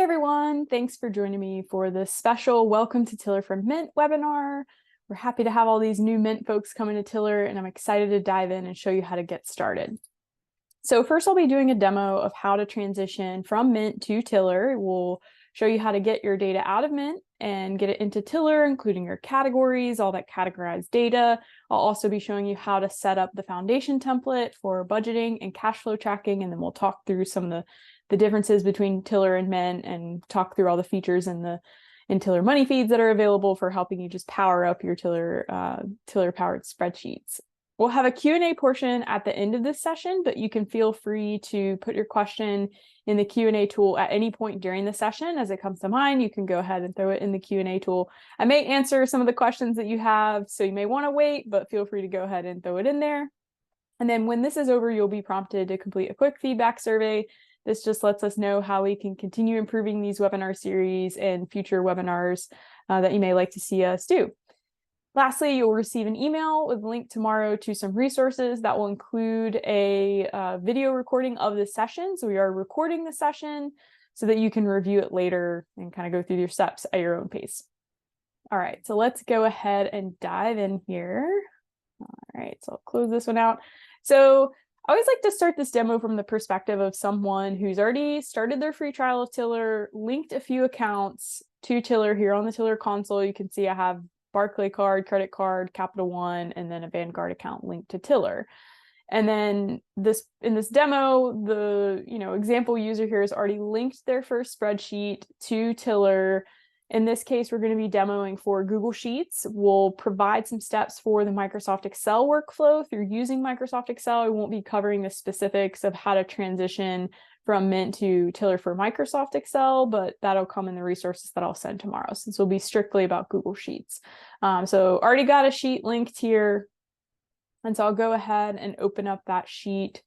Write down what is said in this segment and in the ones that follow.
everyone, thanks for joining me for this special Welcome to Tiller from Mint webinar. We're happy to have all these new Mint folks coming to Tiller, and I'm excited to dive in and show you how to get started. So first I'll be doing a demo of how to transition from Mint to Tiller. We'll show you how to get your data out of Mint and get it into Tiller, including your categories, all that categorized data. I'll also be showing you how to set up the foundation template for budgeting and cash flow tracking, and then we'll talk through some of the differences between Tiller and Mint and talk through all the features in Tiller money feeds that are available for helping you just power up your Tiller powered spreadsheets. We'll have a Q&A portion at the end of this session, but you can feel free to put your question in the Q&A tool at any point during the session. As it comes to mind, you can go ahead and throw it in the Q&A tool. I may answer some of the questions that you have, so you may want to wait, but feel free to go ahead and throw it in there. And then when this is over, you'll be prompted to complete a quick feedback survey. This just lets us know how we can continue improving these webinar series and future webinars that you may like to see us do. Lastly, you'll receive an email with a link tomorrow to some resources that will include a video recording of this session. So we are recording the session so that you can review it later and kind of go through your steps at your own pace. All right, so let's go ahead and dive in here. All right, so I'll close this one out. So I always like to start this demo from the perspective of someone who's already started their free trial of Tiller, linked a few accounts to Tiller. Here on the Tiller console, you can see I have Barclay card, credit card, Capital One, and then a Vanguard account linked to Tiller. And then in this demo, the example user here has already linked their first spreadsheet to Tiller. In this case, we're going to be demoing for Google Sheets. We'll provide some steps for the Microsoft Excel workflow through using Microsoft Excel. I won't be covering the specifics of how to transition from Mint to Tiller for Microsoft Excel, but that'll come in the resources that I'll send tomorrow, since we'll be strictly about Google Sheets. So already got a sheet linked here. And so I'll go ahead and open up that sheet.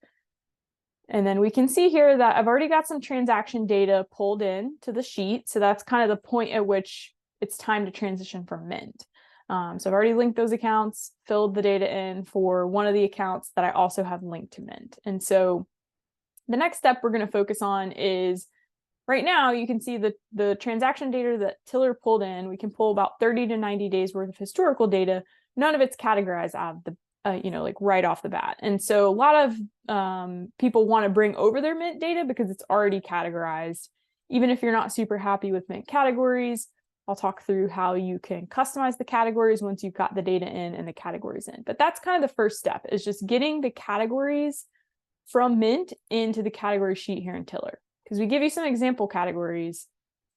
And then we can see here that I've already got some transaction data pulled in to the sheet. So that's kind of the point at which it's time to transition from Mint. So I've already linked those accounts, filled the data in for one of the accounts that I also have linked to Mint. And so the next step we're going to focus on is, right now you can see the transaction data that Tiller pulled in. We can pull about 30 to 90 days worth of historical data. None of it's categorized out of the like right off the bat. And so a lot of people want to bring over their Mint data because it's already categorized. Even if you're not super happy with Mint categories, I'll talk through how you can customize the categories once you've got the data in and the categories in. But that's kind of the first step, is just getting the categories from Mint into the category sheet here in Tiller. Because we give you some example categories,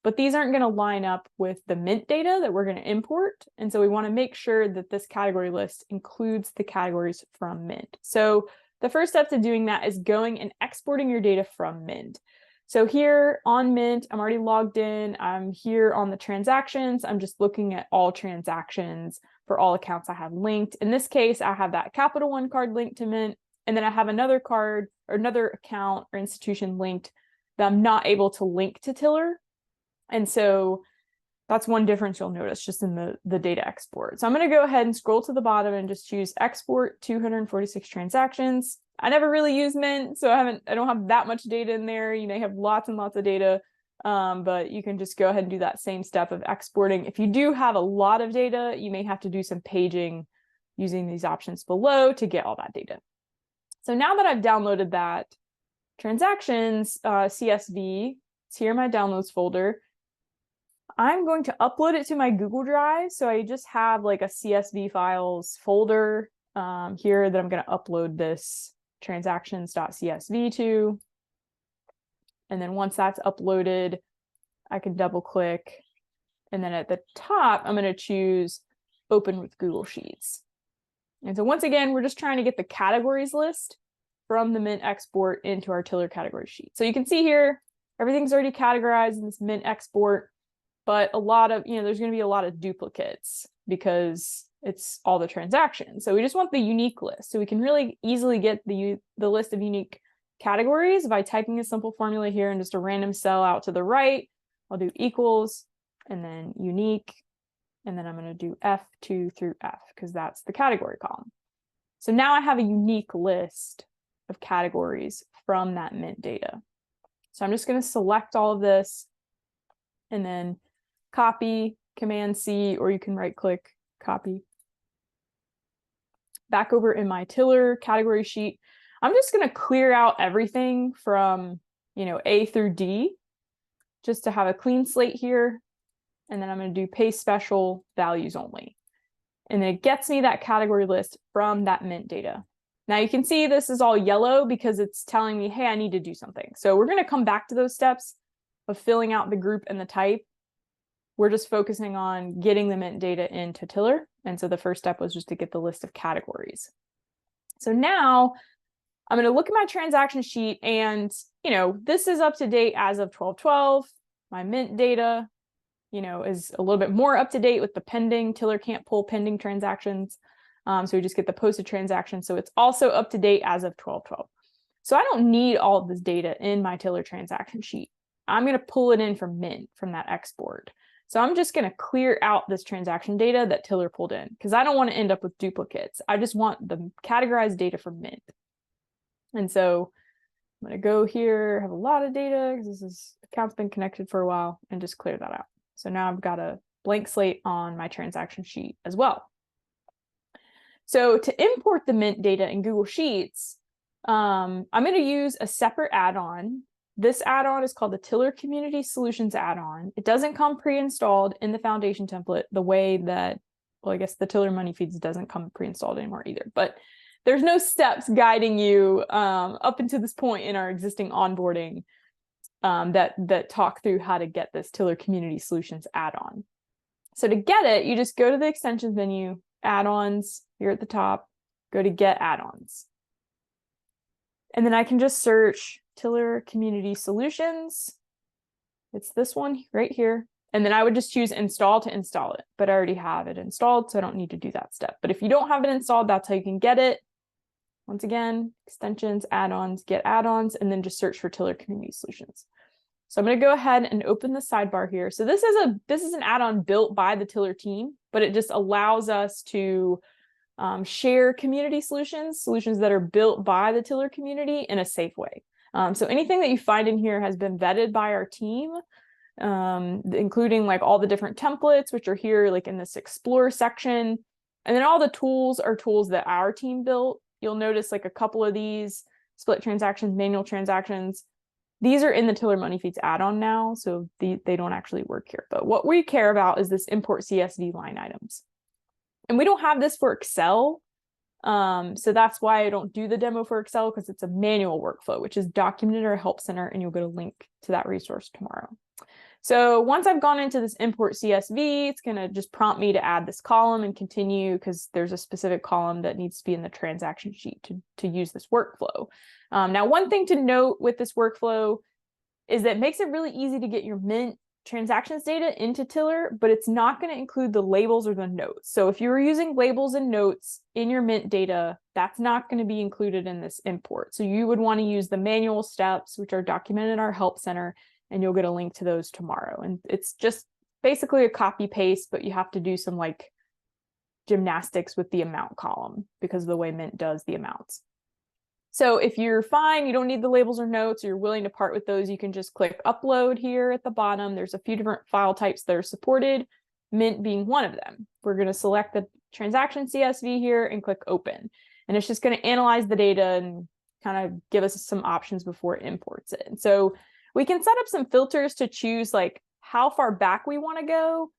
but these aren't going to line up with the Mint data that we're going to import. And so we want to make sure that this category list includes the categories from Mint. So the first step to doing that is going and exporting your data from Mint. So here on Mint, I'm already logged in. I'm here on the transactions. I'm just looking at all transactions for all accounts I have linked. In this case, I have that Capital One card linked to Mint. And then I have another card or another account or institution linked that I'm not able to link to Tiller. And so that's one difference you'll notice just in the data export. So I'm going to go ahead and scroll to the bottom and just choose export 246 transactions. I never really use Mint, so I don't have that much data in there. You may have lots and lots of data, but you can just go ahead and do that same step of exporting. If you do have a lot of data, you may have to do some paging using these options below to get all that data. So now that I've downloaded that transactions CSV, it's here in my downloads folder, I'm going to upload it to my Google Drive. So I just have like a CSV files folder here that I'm going to upload this transactions.csv to. And then once that's uploaded, I can double click. And then at the top, I'm going to choose Open with Google Sheets. And so once again, we're just trying to get the categories list from the Mint export into our Tiller category sheet. So you can see here, everything's already categorized in this Mint export, but a lot of, there's going to be a lot of duplicates because it's all the transactions. So we just want the unique list. So we can really easily get the list of unique categories by typing a simple formula here and just a random cell out to the right. I'll do equals and then unique. And then I'm going to do F2 through F because that's the category column. So now I have a unique list of categories from that Mint data. So I'm just going to select all of this and then copy, Command C, or you can right click, copy. Back over in my tiller category sheet, I'm just going to clear out everything from, A through D, just to have a clean slate here. And then I'm going to do paste special values only. And then it gets me that category list from that Mint data. Now you can see this is all yellow because it's telling me, hey, I need to do something. So we're going to come back to those steps of filling out the group and the type. We're just focusing on getting the Mint data into Tiller. And so the first step was just to get the list of categories. So now I'm going to look at my transaction sheet and, this is up to date as of 12/12. My Mint data, is a little bit more up to date with the pending. Tiller can't pull pending transactions. So we just get the posted transaction. So it's also up to date as of 12/12. So I don't need all of this data in my Tiller transaction sheet. I'm going to pull it in from Mint, from that export. So I'm just going to clear out this transaction data that Tiller pulled in because I don't want to end up with duplicates. I just want the categorized data from Mint. And so I'm going to go here, have a lot of data because this account's been connected for a while, and just clear that out. So now I've got a blank slate on my transaction sheet as well. So to import the Mint data in Google Sheets, I'm going to use a separate add-on. This add-on is called the Tiller Community Solutions add-on. It doesn't come pre-installed in the foundation template the way that, well, I guess the Tiller Money Feeds doesn't come pre-installed anymore either. But there's no steps guiding you up until this point in our existing onboarding that talk through how to get this Tiller Community Solutions add-on. So to get it, you just go to the extensions menu, add-ons here at the top, go to get add-ons. And then I can just search Tiller Community Solutions. It's this one right here. And then I would just choose install to install it, but I already have it installed, so I don't need to do that step. But if you don't have it installed, that's how you can get it. Once again, extensions, add-ons, get add-ons, and then just search for Tiller Community Solutions. So I'm going to go ahead and open the sidebar here. So this is an add-on built by the Tiller team, but it just allows us to share community solutions that are built by the Tiller community in a safe way. So anything that you find in here has been vetted by our team, including like all the different templates, which are here like in this Explore section. And then all the tools are tools that our team built. You'll notice like a couple of these split transactions, manual transactions. These are in the Tiller Money Feeds add-on now, so they don't actually work here. But what we care about is this import CSV line items. And we don't have this for Excel. So that's why I don't do the demo for Excel, because it's a manual workflow, which is documented in our Help Center, and you'll get a link to that resource tomorrow. So once I've gone into this import CSV, it's going to just prompt me to add this column and continue, because there's a specific column that needs to be in the transaction sheet to use this workflow. Now, one thing to note with this workflow is that it makes it really easy to get your Mint transactions data into Tiller, but it's not going to include the labels or the notes. So if you were using labels and notes in your Mint data, that's not going to be included in this import. So you would want to use the manual steps, which are documented in our Help Center, and you'll get a link to those tomorrow. And it's just basically a copy paste, but you have to do some like gymnastics with the amount column because of the way Mint does the amounts. So if you're fine, you don't need the labels or notes, or you're willing to part with those, you can just click upload here at the bottom. There's a few different file types that are supported, Mint being one of them. We're going to select the transaction CSV here and click open. And it's just going to analyze the data and kind of give us some options before it imports it. And so we can set up some filters to choose like how far back we want to go.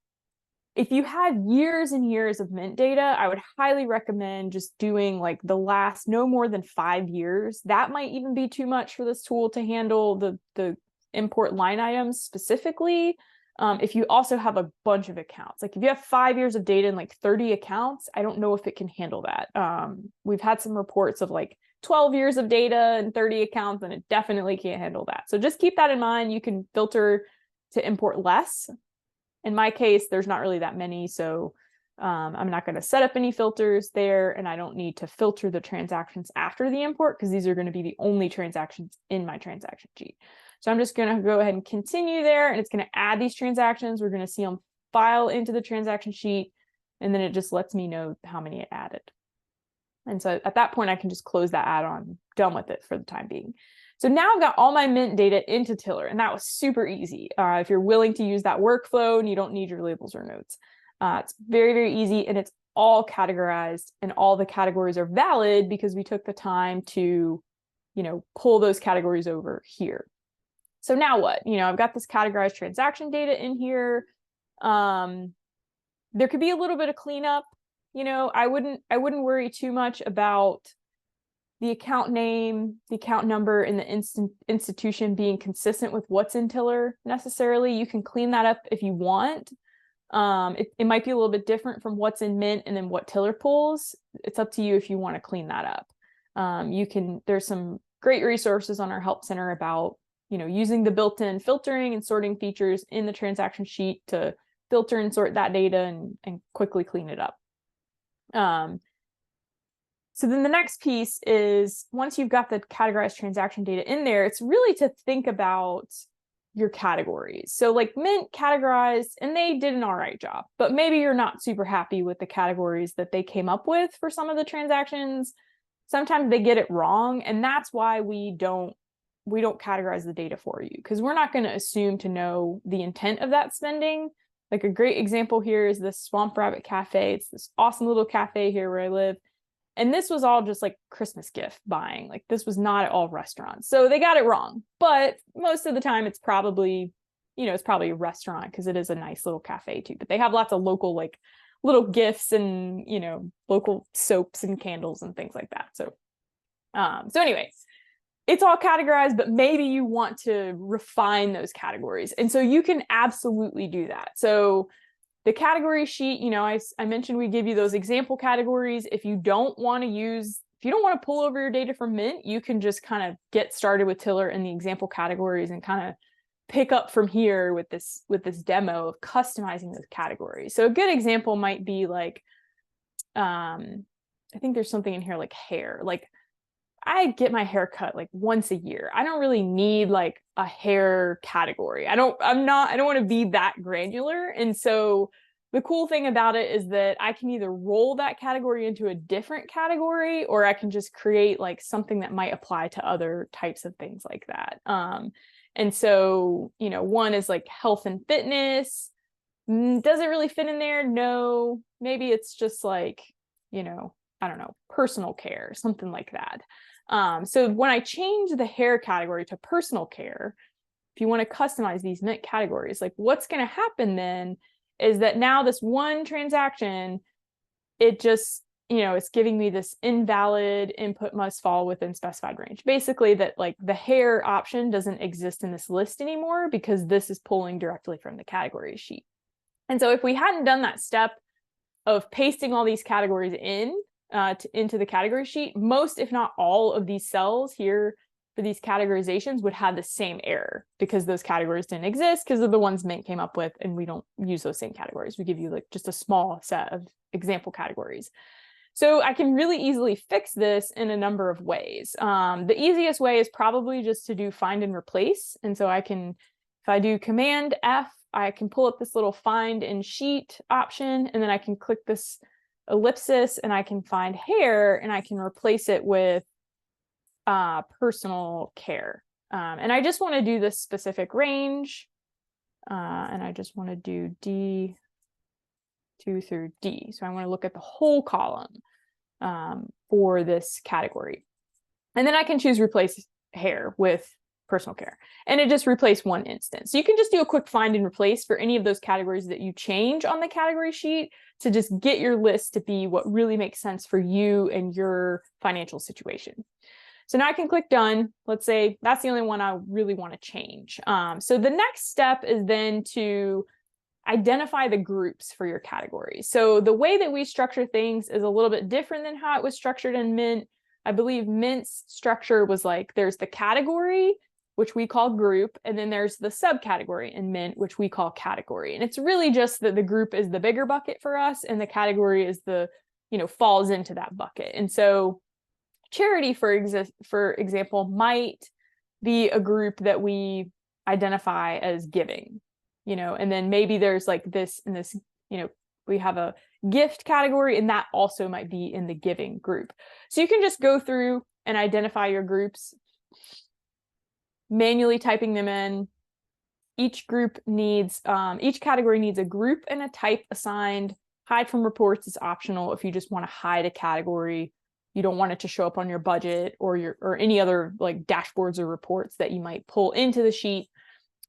If you had years and years of Mint data, I would highly recommend just doing like the last no more than 5 years. That might even be too much for this tool to handle the import line items specifically. If you also have a bunch of accounts, like if you have 5 years of data and like 30 accounts, I don't know if it can handle that. We've had some reports of like 12 years of data and 30 accounts, and it definitely can't handle that. So just keep that in mind. You can filter to import less. In my case, there's not really that many, so I'm not going to set up any filters there, and I don't need to filter the transactions after the import because these are going to be the only transactions in my transaction sheet. So I'm just going to go ahead and continue there, and it's going to add these transactions. We're going to see them file into the transaction sheet, and then it just lets me know how many it added. And so at that point, I can just close that add-on, done with it for the time being. So now I've got all my Mint data into Tiller, and that was super easy. If you're willing to use that workflow and you don't need your labels or notes. It's very, very easy, and it's all categorized, and all the categories are valid because we took the time to, pull those categories over here. So now what? I've got this categorized transaction data in here. There could be a little bit of cleanup. I wouldn't worry too much about the account name, the account number, and the institution being consistent with what's in Tiller necessarily. You can clean that up if you want. It might be a little bit different from what's in Mint and then what Tiller pulls. It's up to you if you want to clean that up. There's some great resources on our help center about, using the built-in filtering and sorting features in the transaction sheet to filter and sort that data and quickly clean it up. So then the next piece is, once you've got the categorized transaction data in there, it's really to think about your categories. So like Mint categorized, and they did an all right job, but maybe you're not super happy with the categories that they came up with for some of the transactions. Sometimes they get it wrong, and that's why we don't categorize the data for you, because we're not going to assume to know the intent of that spending. Like a great example here is this Swamp Rabbit Cafe. It's this awesome little cafe here where I live. And this was all just like Christmas gift buying. Like this was not at all restaurants. So they got it wrong. But most of the time it's probably, it's probably a restaurant because it is a nice little cafe too. But they have lots of local like little gifts and, local soaps and candles and things like that. So anyways, it's all categorized, but maybe you want to refine those categories. And so you can absolutely do that. So the category sheet, I mentioned we give you those example categories. If you don't want to pull over your data from Mint, you can just kind of get started with Tiller and the example categories and kind of pick up from here with this demo of customizing those categories. So a good example might be like, I think there's something in here like hair. Like I get my hair cut like once a year. I don't really need like a hair category. I don't want to be that granular. And so the cool thing about it is that I can either roll that category into a different category, or I can just create like something that might apply to other types of things like that. And so, one is like health and fitness. Does it really fit in there? No. Maybe it's just like, I don't know, personal care, something like that. So when I change the hair category to personal care, if you want to customize these Mint categories, like what's going to happen then is that now this one transaction, it just, it's giving me this invalid input must fall within specified range. Basically that like the hair option doesn't exist in this list anymore because this is pulling directly from the category sheet. And so if we hadn't done that step of pasting all these categories into the category sheet, most, if not all of these cells here for these categorizations would have the same error because those categories didn't exist because of the ones Mint came up with, and we don't use those same categories. We give you like just a small set of example categories. So I can really easily fix this in a number of ways. The easiest way is probably just to do find and replace. And so if I do Command F, I can pull up this little find in sheet option, and then I can click this ellipsis and I can find hair and I can replace it with personal care. And I just want to do this specific range. And I just want to do D2 through D. So I want to look at the whole column for this category. And then I can choose replace hair with personal care, and it just replaced one instance. So you can just do a quick find and replace for any of those categories that you change on the category sheet to just get your list to be what really makes sense for you and your financial situation. So now I can click done. Let's say that's the only one I really want to change. So the next step is then to identify the groups for your categories. So the way that we structure things is a little bit different than how it was structured in Mint. I believe Mint's structure was like, there's the category, which we call group, and then there's the subcategory in Mint, which we call category. And it's really just that the group is the bigger bucket for us, and the category is falls into that bucket. And so charity, for example, might be a group that we identify as giving, and then maybe there's like this and this, we have a gift category, and that also might be in the giving group. So you can just go through and identify your groups manually typing them in. Each category needs a group and a type assigned. Hide from reports is optional if you just want to hide a category. You don't want it to show up on your budget or any other like dashboards or reports that you might pull into the sheet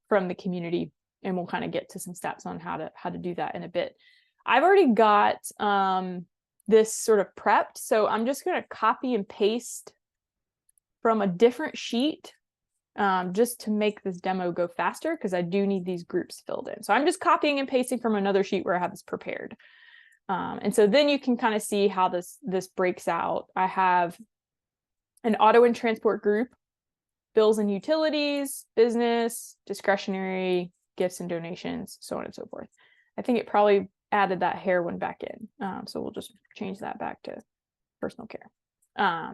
from the community. And we'll kind of get to some steps on how to do that in a bit. I've already got this sort of prepped, so I'm just going to copy and paste from a different sheet just to make this demo go faster, because I do need these groups filled in. So I'm just copying and pasting from another sheet where I have this prepared. And so then you can kind of see how this breaks out. I have an auto and transport group, bills and utilities, business, discretionary, gifts and donations, so on and so forth. I think it probably added that hair one back in. So we'll just change that back to personal care.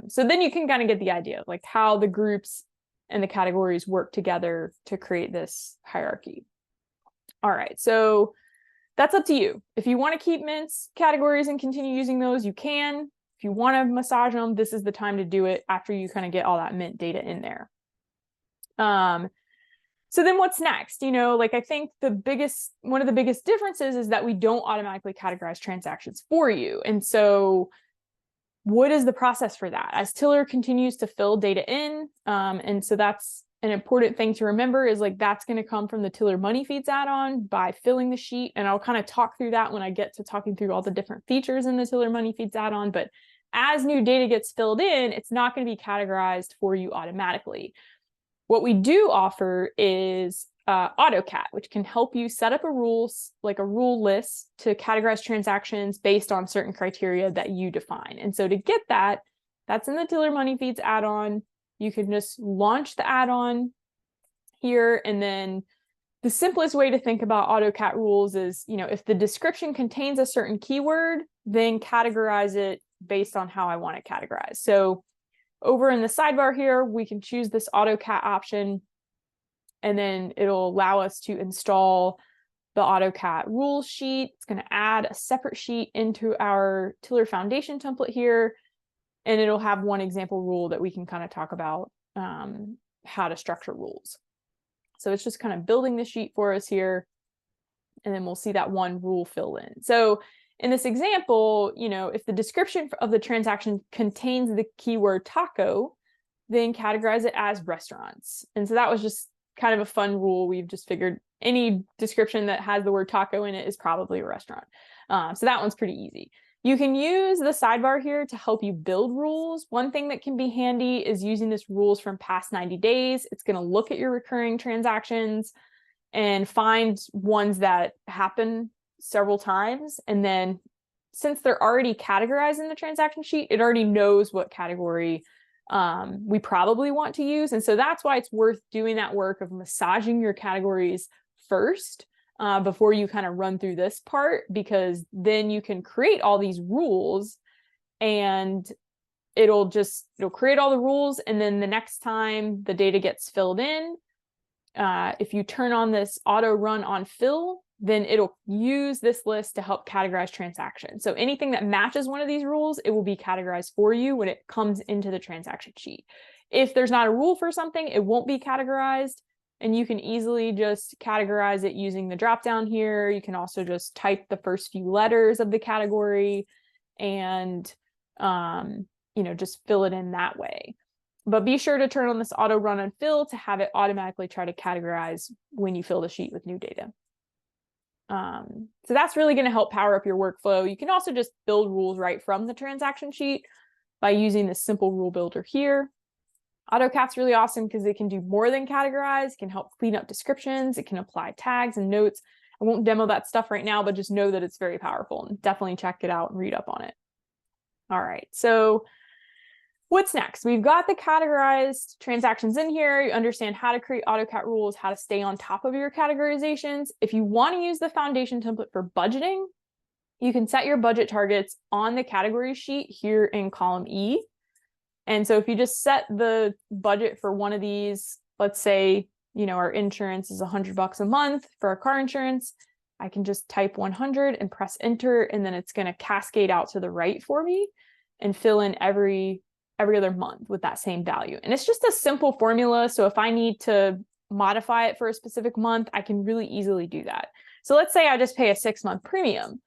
So then you can kind of get the idea of like how the groups and the categories work together to create this hierarchy. All right, so that's up to you. If you want to keep Mint's categories and continue using those, you can. If you want to massage them, this is the time to do it after you kind of get all that Mint data in there. So then what's next? You know, like I think one of the biggest differences is that we don't automatically categorize transactions for you. And so what is the process for that? As Tiller continues to fill data in, and so that's an important thing to remember, is like that's going to come from the Tiller Money Feeds add-on by filling the sheet. And I'll kind of talk through that when I get to talking through all the different features in the Tiller Money Feeds add-on. But as new data gets filled in, it's not going to be categorized for you automatically. What we do offer is AutoCat, which can help you set up a rule list to categorize transactions based on certain criteria that you define. And so to get that, that's in the Tiller Money Feeds add-on. You can just launch the add-on here. And then the simplest way to think about AutoCat rules is, you know, if the description contains a certain keyword, then categorize it based on how I want to categorize. So over in the sidebar here, we can choose this AutoCat option, and then it'll allow us to install the AutoCat rules sheet. It's going to add a separate sheet into our Tiller Foundation template here, and it'll have one example rule that we can kind of talk about how to structure rules. So it's just kind of building the sheet for us here, and then we'll see that one rule fill in. So in this example, you know, if the description of the transaction contains the keyword taco, then categorize it as restaurants. And so that was just kind of a fun rule. We've just figured any description that has the word taco in it is probably a restaurant. So that one's pretty easy. You can use the sidebar here to help you build rules. One thing that can be handy is using this rules from past 90 days. It's going to look at your recurring transactions and find ones that happen several times. And then since they're already categorized in the transaction sheet, it already knows what category we probably want to use. And so that's why it's worth doing that work of massaging your categories first before you kind of run through this part, because then you can create all these rules and it'll create all the rules. And then the next time the data gets filled in, if you turn on this auto run on fill, then it'll use this list to help categorize transactions. So anything that matches one of these rules, it will be categorized for you when it comes into the transaction sheet. If there's not a rule for something, it won't be categorized, and you can easily just categorize it using the dropdown here. You can also just type the first few letters of the category and you know, just fill it in that way. But be sure to turn on this auto run and fill to have it automatically try to categorize when you fill the sheet with new data. So that's really going to help power up your workflow. You can also just build rules right from the transaction sheet by using this simple rule builder here. AutoCat's really awesome because it can do more than categorize. It can help clean up descriptions. It can apply tags and notes. I won't demo that stuff right now, but just know that it's very powerful, and definitely check it out and read up on it. All right, so what's next? We've got the categorized transactions in here. You understand how to create AutoCat rules, how to stay on top of your categorizations. If you want to use the foundation template for budgeting, you can set your budget targets on the category sheet here in column E. And so if you just set the budget for one of these, let's say, you know, our insurance is $100 a month for our car insurance, I can just type 100 and press enter, and then it's going to cascade out to the right for me and fill in every every other month with that same value. And it's just a simple formula. So if I need to modify it for a specific month, I can really easily do that. So let's say I just pay a 6-month premium.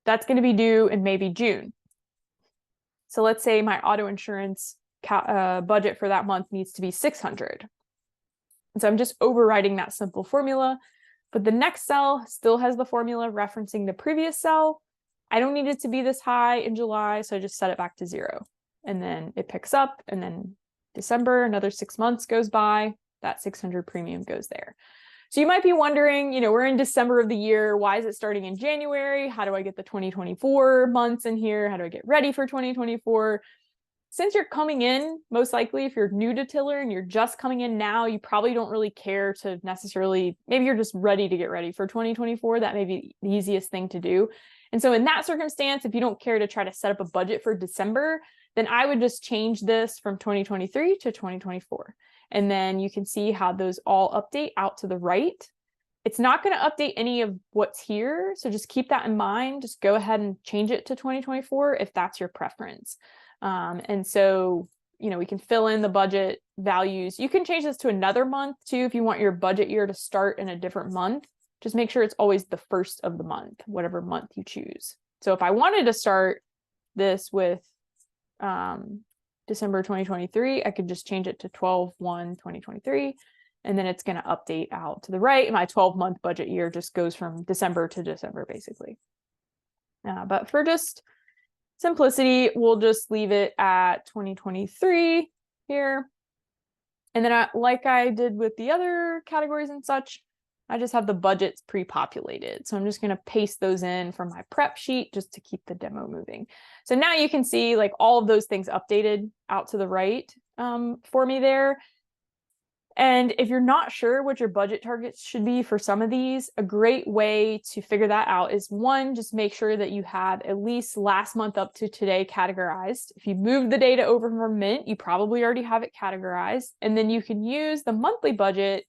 That's going to be due in maybe June. So let's say my auto insurance budget for that month needs to be $600. And so I'm just overriding that simple formula, but the next cell still has the formula referencing the previous cell. I don't need it to be this high in July, so I just set it back to 0. And then it picks up, and then December, another 6 months goes by, that 600 premium goes there. So you might be wondering, we're in December of the year. Why is it starting in January? How do I get the 2024 months in here? How do I get ready for 2024? Since you're coming in, most likely, if you're new to Tiller and you're just coming in now, you probably don't really care to necessarily, maybe you're just ready to get ready for 2024. That may be the easiest thing to do. And so in that circumstance, if you don't care to try to set up a budget for December, then I would just change this from 2023 to 2024. And then you can see how those all update out to the right. It's not going to update any of what's here. So just keep that in mind. Just go ahead and change it to 2024 if that's your preference. And so, we can fill in the budget values. You can change this to another month too if you want your budget year to start in a different month. Just make sure it's always the first of the month, whatever month you choose. So if I wanted to start this with December 2023, I could just change it to 12/1/2023, and then it's going to update out to the right. My 12-month budget year just goes from December to December, basically. But for just simplicity, we'll just leave it at 2023 here. And then like I did with the other categories and such, I just have the budgets pre-populated. So I'm just going to paste those in from my prep sheet just to keep the demo moving. So now you can see like all of those things updated out to the right for me there. And if you're not sure what your budget targets should be for some of these, a great way to figure that out is one, just make sure that you have at least last month up to today categorized. If you move the data over from Mint, you probably already have it categorized. And then you can use the monthly budget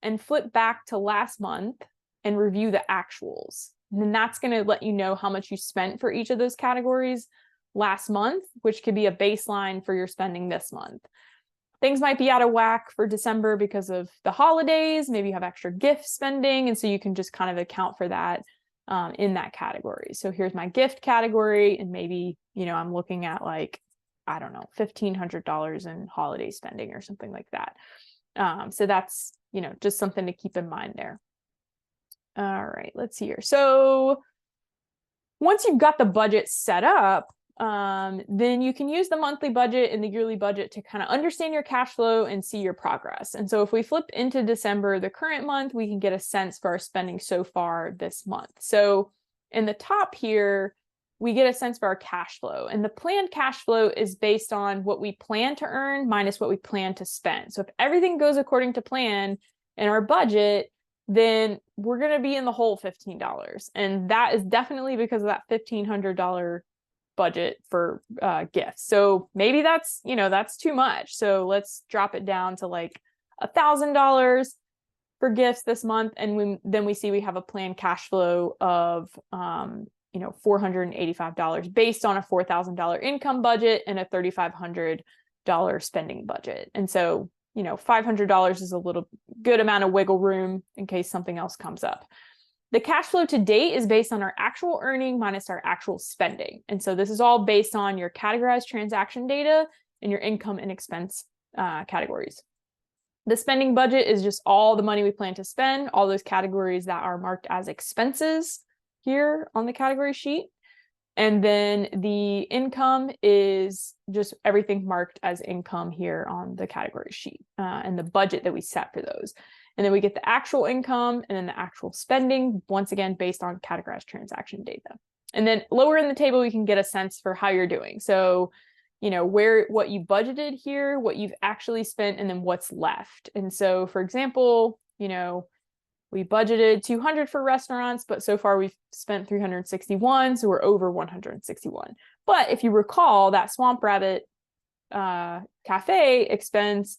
and flip back to last month and review the actuals. And then that's going to let you know how much you spent for each of those categories last month, which could be a baseline for your spending this month. Things might be out of whack for December because of the holidays. Maybe you have extra gift spending. And so you can just kind of account for that in that category. So here's my gift category. And maybe, I'm looking at like, I don't know, $1,500 in holiday spending or something like that. So that's, just something to keep in mind there. All right, let's see here. So once you've got the budget set up, then you can use the monthly budget and the yearly budget to kind of understand your cash flow and see your progress. And so if we flip into December, the current month, we can get a sense for our spending so far this month. So in the top here, we get a sense for our cash flow, and the planned cash flow is based on what we plan to earn minus what we plan to spend. So if everything goes according to plan in our budget, then we're going to be in the hole $15. And that is definitely because of that $1,500 budget for gifts. So maybe that's, that's too much. So let's drop it down to like $1,000 for gifts this month. And then we see we have a planned cash flow of, $485 based on a $4,000 income budget and a $3,500 spending budget. And so, $500 is a little good amount of wiggle room in case something else comes up. The cash flow to date is based on our actual earning minus our actual spending. And so this is all based on your categorized transaction data and your income and expense categories. The spending budget is just all the money we plan to spend, all those categories that are marked as expenses here on the category sheet. And then the income is just everything marked as income here on the category sheet and the budget that we set for those. And then we get the actual income and then the actual spending, once again, based on categorized transaction data. And then lower in the table, we can get a sense for how you're doing. So, what you budgeted here, what you've actually spent, and then what's left. And so, for example, we budgeted 200 for restaurants, but so far we've spent 361, so we're over 161. But if you recall, that Swamp Rabbit cafe expense,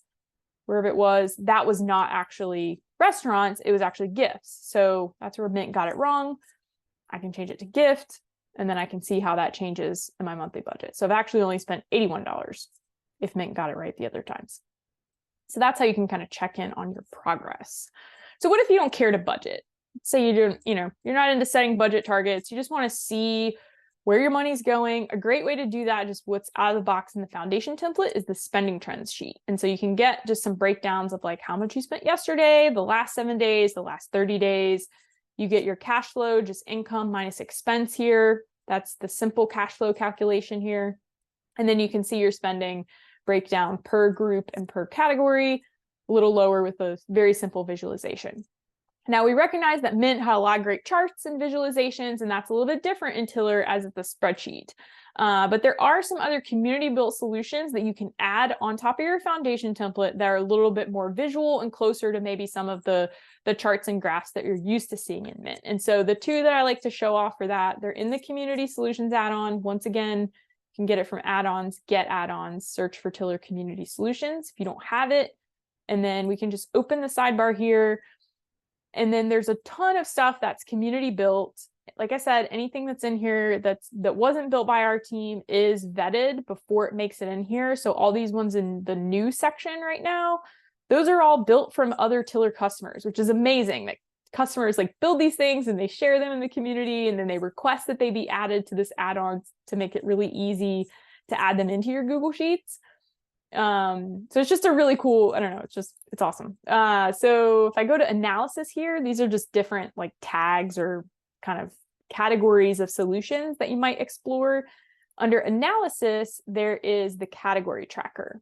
wherever it was, that was not actually restaurants, it was actually gifts. So that's where Mint got it wrong. I can change it to gift, and then I can see how that changes in my monthly budget. So I've actually only spent $81 if Mint got it right the other times. So that's how you can kind of check in on your progress. So what if you don't care to budget? Say you don't, you're not into setting budget targets. You just want to see where your money's going. A great way to do that, just what's out of the box in the foundation template, is the spending trends sheet. And so you can get just some breakdowns of like how much you spent yesterday, the last 7 days, the last 30 days. You get your cash flow, just income minus expense here. That's the simple cash flow calculation here. And then you can see your spending breakdown per group and per category, a little lower with a very simple visualization. Now, we recognize that Mint had a lot of great charts and visualizations, and that's a little bit different in Tiller as it's a spreadsheet. But there are some other community-built solutions that you can add on top of your foundation template that are a little bit more visual and closer to maybe some of the charts and graphs that you're used to seeing in Mint. And so the two that I like to show off for that, they're in the Community Solutions add-on. Once again, you can get it from add-ons, get add-ons, search for Tiller Community Solutions if you don't have it. And then we can just open the sidebar here. And then there's a ton of stuff that's community built. Like I said, anything that's in here that wasn't built by our team is vetted before it makes it in here. So all these ones in the new section right now, those are all built from other Tiller customers, which is amazing. That customers like build these things and they share them in the community, and then they request that they be added to this add-on to make it really easy to add them into your Google Sheets. So it's just a really cool, I don't know, it's awesome. So if I go to analysis here, these are just different like tags or kind of categories of solutions that you might explore. Under analysis, there is the category tracker.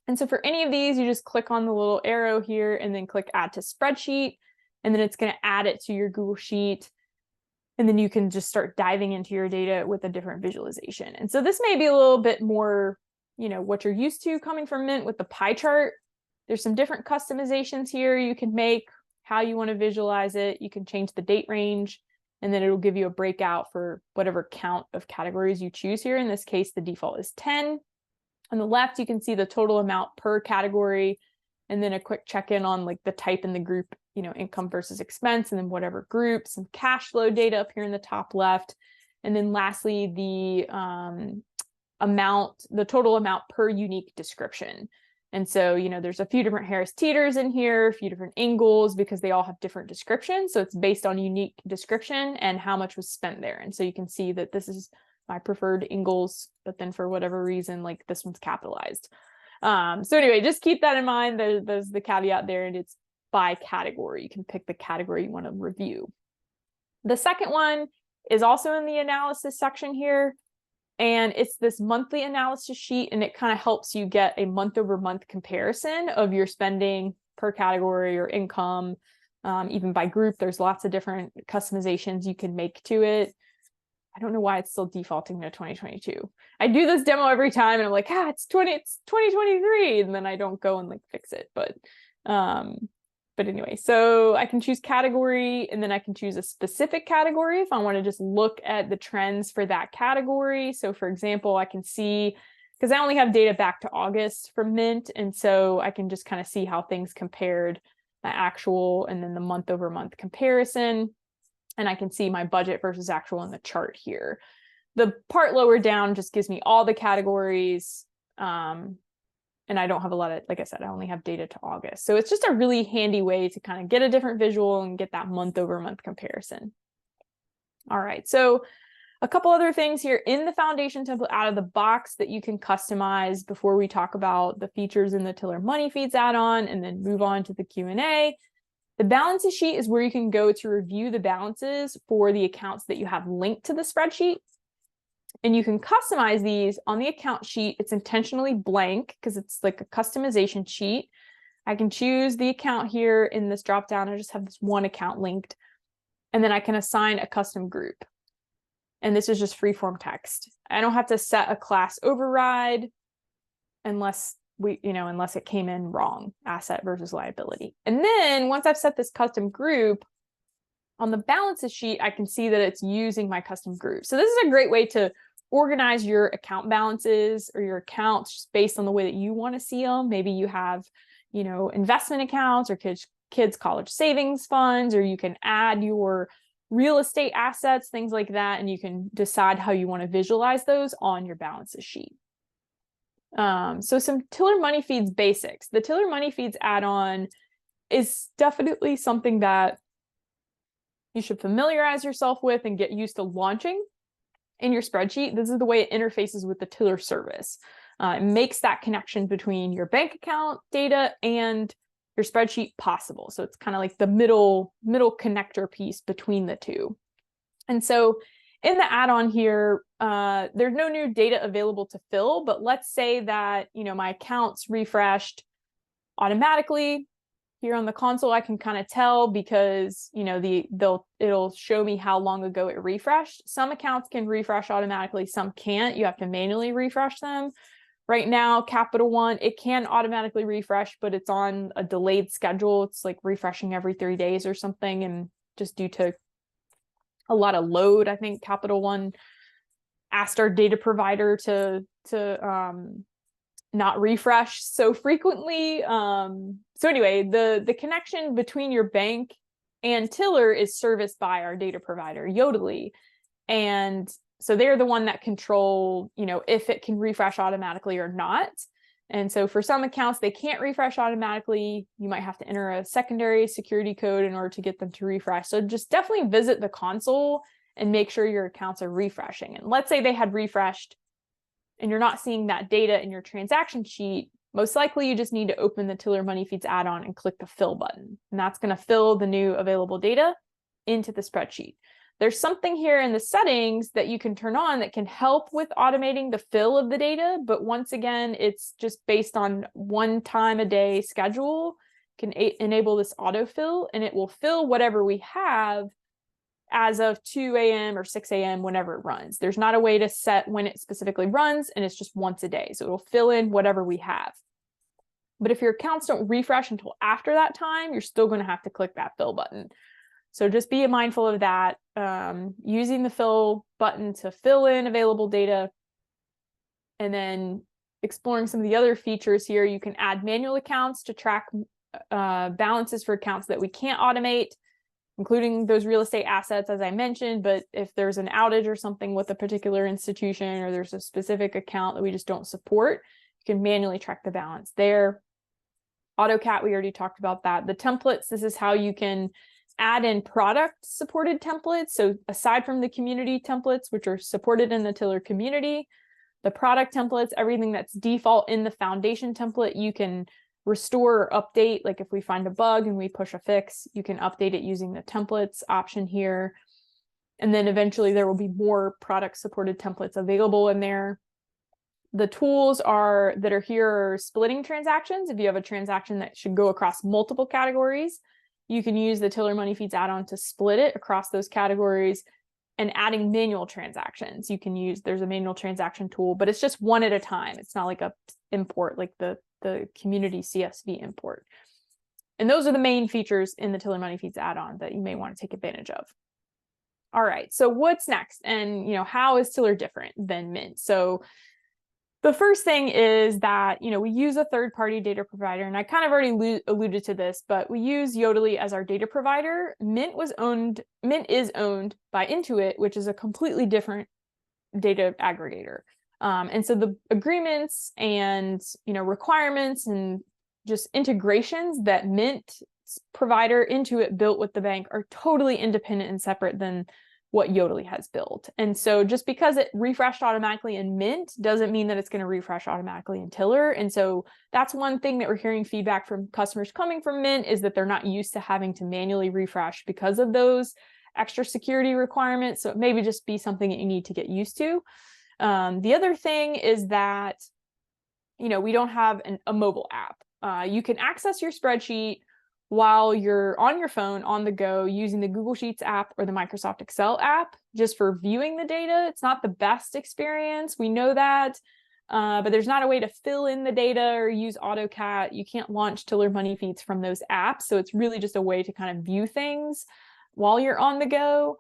And so for any of these, you just click on the little arrow here and then click add to spreadsheet, and then it's going to add it to your Google Sheet. And then you can just start diving into your data with a different visualization. And so this may be a little bit more what you're used to coming from Mint with the pie chart. There's some different customizations here you can make, how you want to visualize it. You can change the date range, and then it'll give you a breakout for whatever count of categories you choose here. In this case, the default is 10. On the left, you can see the total amount per category, and then a quick check-in on like the type in the group, income versus expense, and then whatever group, some cash flow data up here in the top left. And then lastly, the total amount per unique description. And so, there's a few different Harris Teeters in here, a few different Ingalls, because they all have different descriptions. So it's based on unique description and how much was spent there. And so you can see that this is my preferred Ingalls, but then for whatever reason, like this one's capitalized. So anyway, just keep that in mind. There's the caveat there, and it's by category. You can pick the category you want to review. The second one is also in the analysis section here. And it's this monthly analysis sheet, and it kind of helps you get a month-over-month comparison of your spending per category or income, even by group. There's lots of different customizations you can make to it. I don't know why it's still defaulting to 2022. I do this demo every time, and I'm like, it's 2023, and then I don't go and like fix it. But anyway, so I can choose category, and then I can choose a specific category if I want to just look at the trends for that category. So for example, I can see, because I only have data back to August from Mint, and so I can just kind of see how things compared, my actual and then the month-over-month comparison. And I can see my budget versus actual in the chart here. The part lower down just gives me all the categories. And I don't have a lot of, like I said, I only have data to August. So it's just a really handy way to kind of get a different visual and get that month-over-month comparison. All right, so a couple other things here in the foundation template out of the box that you can customize before we talk about the features in the Tiller Money Feeds add-on and then move on to the Q&A. The balances sheet is where you can go to review the balances for the accounts that you have linked to the spreadsheet. And you can customize these on the account sheet. It's intentionally blank because it's like a customization sheet. I can choose the account here in this dropdown. I just have this one account linked. And then I can assign a custom group. And this is just free-form text. I don't have to set a class override unless it came in wrong, asset versus liability. And then once I've set this custom group, on the balances sheet, I can see that it's using my custom group. So this is a great way to organize your account balances or your accounts just based on the way that you want to see them. Maybe you have, investment accounts or kids college savings funds, or you can add your real estate assets, things like that, and you can decide how you want to visualize those on your balances sheet. So some Tiller Money Feeds basics. The Tiller Money Feeds add-on is definitely something that you should familiarize yourself with and get used to launching in your spreadsheet. This is the way it interfaces with the Tiller service. It makes that connection between your bank account data and your spreadsheet possible. So it's kind of like the middle connector piece between the two. And so in the add-on here, there's no new data available to fill, but let's say that, my account's refreshed automatically. Here on the console, I can kind of tell because, it'll show me how long ago it refreshed. Some accounts can refresh automatically, some can't. You have to manually refresh them. Right now, Capital One, it can automatically refresh, but it's on a delayed schedule. It's like refreshing every 3 days or something. And just due to a lot of load, I think Capital One asked our data provider to not refresh so frequently. So anyway, the connection between your bank and Tiller is serviced by our data provider, Yodlee. And so they're the one that control, if it can refresh automatically or not. And so for some accounts, they can't refresh automatically. You might have to enter a secondary security code in order to get them to refresh. So just definitely visit the console and make sure your accounts are refreshing. And let's say they had refreshed and you're not seeing that data in your transaction sheet, most likely you just need to open the Tiller Money Feeds add-on and click the fill button. And that's going to fill the new available data into the spreadsheet. There's something here in the settings that you can turn on that can help with automating the fill of the data. But once again, it's just based on 1 time a day schedule, can enable this autofill, and it will fill whatever we have as of 2 a.m. or 6 a.m. whenever it runs. There's not a way to set when it specifically runs, and it's just once a day. So it'll fill in whatever we have. But if your accounts don't refresh until after that time, you're still going to have to click that fill button. So just be mindful of that. Using the fill button to fill in available data, and then exploring some of the other features here. You can add manual accounts to track balances for accounts that we can't automate, including those real estate assets, as I mentioned. But if there's an outage or something with a particular institution, or there's a specific account that we just don't support, you can manually track the balance there. AutoCAT, we already talked about that. The templates, this is how you can add in product supported templates. So aside from the community templates, which are supported in the Tiller community, the product templates, everything that's default in the foundation template, you can restore or update. Like if we find a bug and we push a fix, you can update it using the templates option here. And then eventually there will be more product supported templates available in there. The tools that are here are splitting transactions. If you have a transaction that should go across multiple categories, you can use the Tiller Money Feeds add-on to split it across those categories. And adding manual transactions, there's a manual transaction tool, but it's just one at a time. It's not like a import, like the community CSV import. And those are the main features in the Tiller Money Feeds add-on that you may want to take advantage of. All right, so what's next? And how is Tiller different than Mint? So the first thing is that, we use a third-party data provider, and I kind of already alluded to this, but we use Yodlee as our data provider. Mint is owned by Intuit, which is a completely different data aggregator. And so the agreements and, requirements and just integrations that Mint provider Intuit built with the bank are totally independent and separate than what Yodlee has built. And so just because it refreshed automatically in Mint doesn't mean that it's going to refresh automatically in Tiller. And so that's one thing that we're hearing feedback from customers coming from Mint, is that they're not used to having to manually refresh because of those extra security requirements. So it maybe just be something that you need to get used to. The other thing is that, we don't have a mobile app. You can access your spreadsheet while you're on your phone on the go using the Google Sheets app or the Microsoft Excel app just for viewing the data. It's not the best experience. We know that, but there's not a way to fill in the data or use AutoCAT. You can't launch Tiller Money Feeds from those apps. So it's really just a way to kind of view things while you're on the go.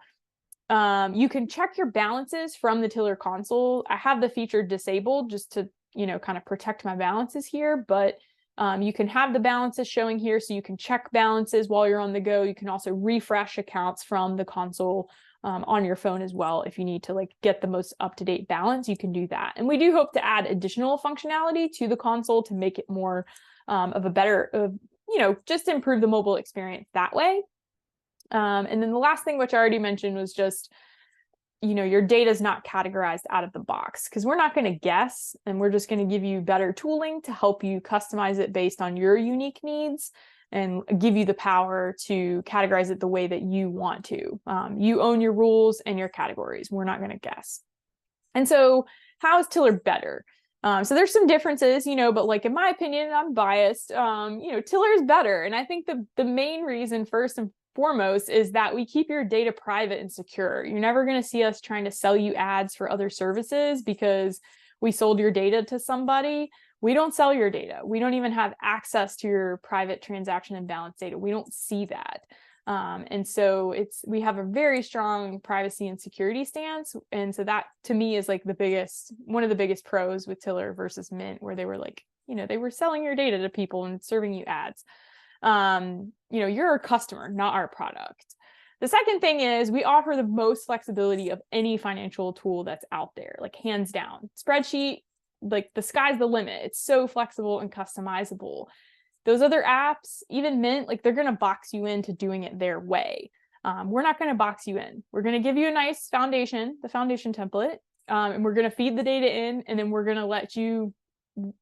You can check your balances from the Tiller console. I have the feature disabled just to, kind of protect my balances here, but You can have the balances showing here, so you can check balances while you're on the go. You can also refresh accounts from the console on your phone as well. If you need to like get the most up-to-date balance, you can do that. And we do hope to add additional functionality to the console to make it more of a better, just to improve the mobile experience that way. And then the last thing, which I already mentioned, was just, your data is not categorized out of the box, because we're not going to guess, and we're just going to give you better tooling to help you customize it based on your unique needs and give you the power to categorize it the way that you want to. You own your rules and your categories. We're not going to guess. And so how is Tiller better? So there's some differences, but like, in my opinion, I'm biased, Tiller is better. And I think the main reason, first and foremost, is that we keep your data private and secure. You're never going to see us trying to sell you ads for other services because we sold your data to somebody. We don't sell your data. We don't even have access to your private transaction and balance data. We don't see that. And so we have a very strong privacy and security stance. And so that, to me, is like one of the biggest pros with Tiller versus Mint, where they were like, they were selling your data to people and serving you ads. You're a customer, not our product. The second thing is we offer the most flexibility of any financial tool that's out there, like hands down. Spreadsheet, like the sky's the limit. It's so flexible and customizable. Those other apps, even Mint, like they're going to box you into doing it their way. We're not going to box you in. We're going to give you a nice foundation, the foundation template, and we're going to feed the data in, and then we're going to let you,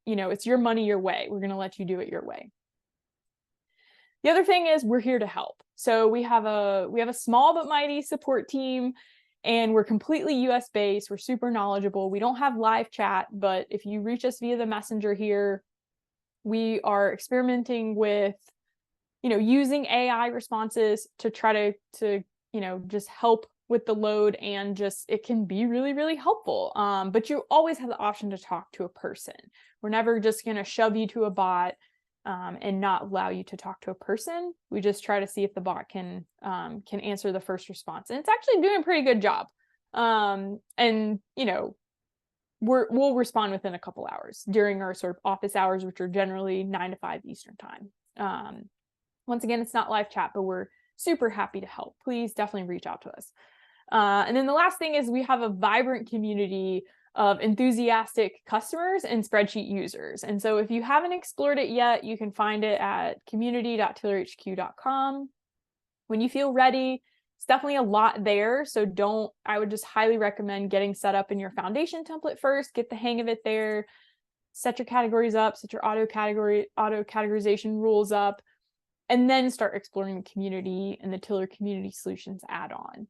it's your money your way. We're going to let you do it your way. The other thing is we're here to help. So we have a small but mighty support team, and we're completely US based. We're super knowledgeable. We don't have live chat, but if you reach us via the messenger here, we are experimenting with, using AI responses to try to just help with the load, and just, it can be really, really helpful. But you always have the option to talk to a person. We're never just going to shove you to a bot and not allow you to talk to a person. We just try to see if the bot can answer the first response, and it's actually doing a pretty good job. We'll respond within a couple hours during our sort of office hours, which are generally 9 to 5 Eastern time. Once again, it's not live chat, but we're super happy to help. Please definitely reach out to us. And then the last thing is we have a vibrant community of enthusiastic customers and spreadsheet users. And so if you haven't explored it yet, you can find it at community.tillerhq.com. When you feel ready, it's definitely a lot there. So I would just highly recommend getting set up in your foundation template first, get the hang of it there, set your categories up, set your auto categorization rules up, and then start exploring the community and the Tiller Community Solutions add-on.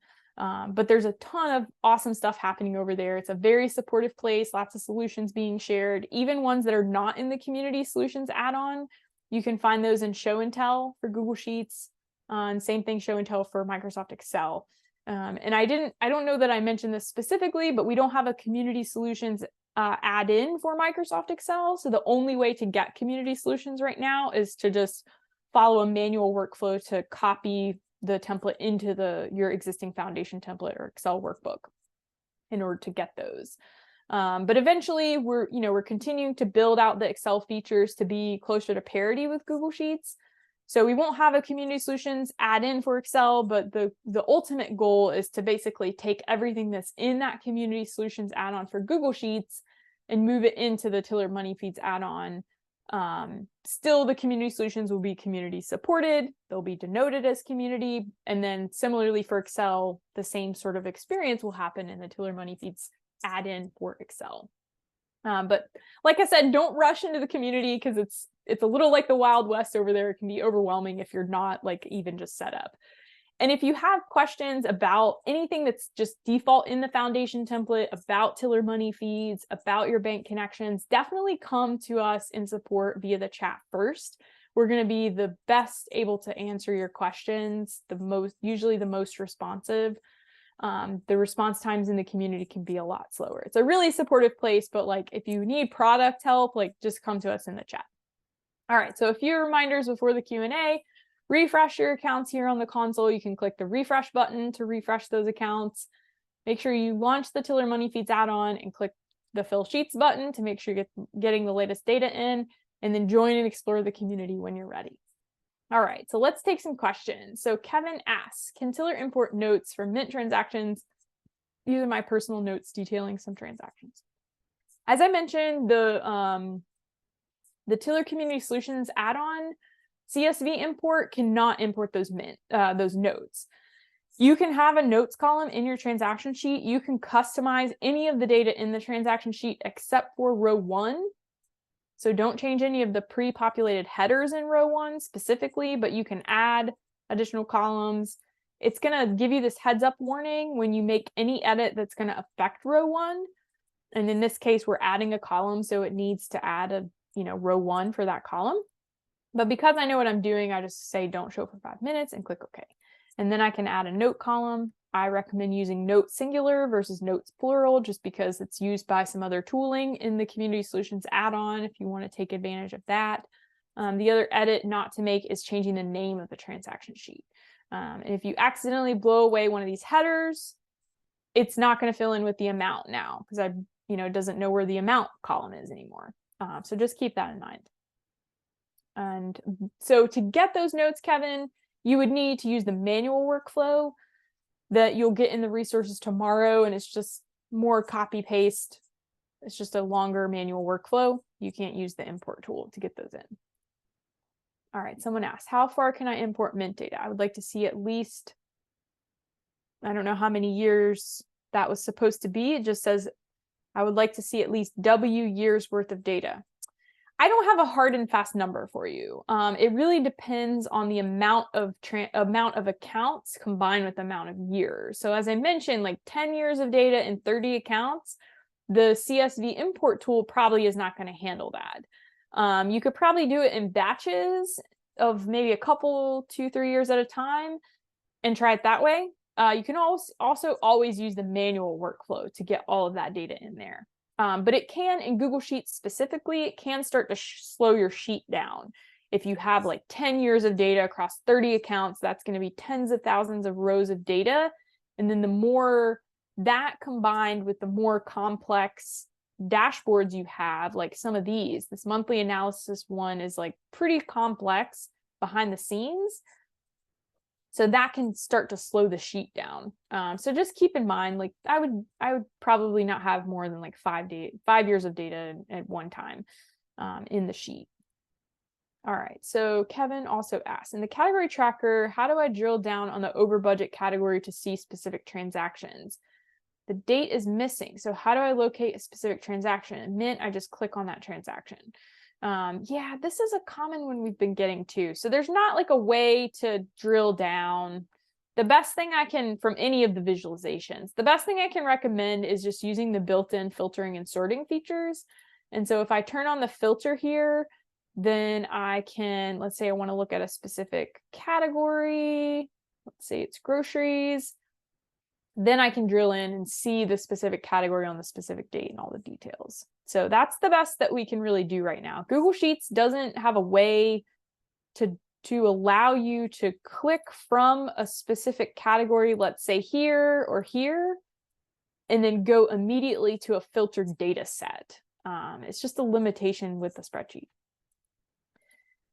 But there's a ton of awesome stuff happening over there. It's a very supportive place, lots of solutions being shared, even ones that are not in the Community Solutions add-on. You can find those in Show and Tell for Google Sheets, and same thing, Show and Tell for Microsoft Excel. And I don't know that I mentioned this specifically, but we don't have a Community Solutions add-in for Microsoft Excel. So the only way to get Community Solutions right now is to just follow a manual workflow to copy the template into your existing foundation template or Excel workbook in order to get those. But eventually we're continuing to build out the Excel features to be closer to parity with Google Sheets. So we won't have a Community Solutions add-in for Excel, but the ultimate goal is to basically take everything that's in that Community Solutions add-on for Google Sheets and move it into the Tiller Money Feeds add-on. Still, the Community Solutions will be community supported. They'll be denoted as community. And then similarly for Excel, the same sort of experience will happen in the Tiller Money Feeds add-in for Excel. But like I said, don't rush into the community, because it's a little like the Wild West over there. It can be overwhelming if you're not like even just set up. And if you have questions about anything that's just default in the foundation template, about Tiller Money Feeds, about your bank connections, definitely come to us in support via the chat first. We're going to be the best able to answer your questions, usually the most responsive. The response times in the community can be a lot slower. It's a really supportive place, but like if you need product help, like just come to us in the chat. All right, so a few reminders before the Q&A. Refresh your accounts here on the console. You can click the refresh button to refresh those accounts. Make sure you launch the Tiller Money Feeds add-on and click the Fill Sheets button to make sure you're getting the latest data in. and then join and explore the community when you're ready. All right, so let's take some questions. So Kevin asks, can Tiller import notes from Mint transactions? These are my personal notes detailing some transactions. As I mentioned, the Tiller Community Solutions add-on CSV import cannot import those notes. You can have a notes column in your transaction sheet. You can customize any of the data in the transaction sheet except for row 1. So don't change any of the pre-populated headers in row 1 specifically, but you can add additional columns. It's going to give you this heads up warning when you make any edit that's going to affect row 1. And in this case, we're adding a column, so it needs to add a row 1 for that column. But because I know what I'm doing, I just say don't show for 5 minutes and click OK. And then I can add a note column. I recommend using note singular versus notes plural, just because it's used by some other tooling in the Community Solutions add-on if you want to take advantage of that. The other edit not to make is changing the name of the transaction sheet. And if you accidentally blow away one of these headers, it's not going to fill in with the amount now because it doesn't know where the amount column is anymore. So just keep that in mind. And so to get those notes, Kevin, you would need to use the manual workflow that you'll get in the resources tomorrow, and it's just more copy paste. It's just a longer manual workflow. You can't use the import tool to get those in. All right, someone asked, how far can I import Mint data? I would like to see at least, I don't know how many years that was supposed to be. It just says, I would like to see at least W years worth of data. I don't have a hard and fast number for you. It really depends on the amount of accounts combined with the amount of years. So as I mentioned, like 10 years of data and 30 accounts, the CSV import tool probably is not going to handle that. You could probably do it in batches of maybe a couple, 2-3 years at a time and try it that way. You can also always use the manual workflow to get all of that data in there. But it can, in Google Sheets specifically, it can start to slow your sheet down. If you have like 10 years of data across 30 accounts, that's going to be tens of thousands of rows of data. And then the more that combined with the more complex dashboards you have, like some of these, this monthly analysis one is like pretty complex behind the scenes. So that can start to slow the sheet down. So just keep in mind, like I would probably not have more than like 5 years of data at one time in the sheet. All right, so Kevin also asked, in the category tracker, how do I drill down on the over budget category to see specific transactions? The date is missing, so how do I locate a specific transaction? In Mint, I just click on that transaction. Yeah, this is a common one we've been getting too. So there's not like a way to drill down. The best thing I can, from any of the visualizations, the best thing I can recommend is just using the built-in filtering and sorting features. And so if I turn on the filter here, then I can, let's say I want to look at a specific category. Let's say it's groceries. Then I can drill in and see the specific category on the specific date and all the details. So that's the best that we can really do right now. Google Sheets doesn't have a way to allow you to click from a specific category, let's say here or here, and then go immediately to a filtered data set. It's just a limitation with the spreadsheet.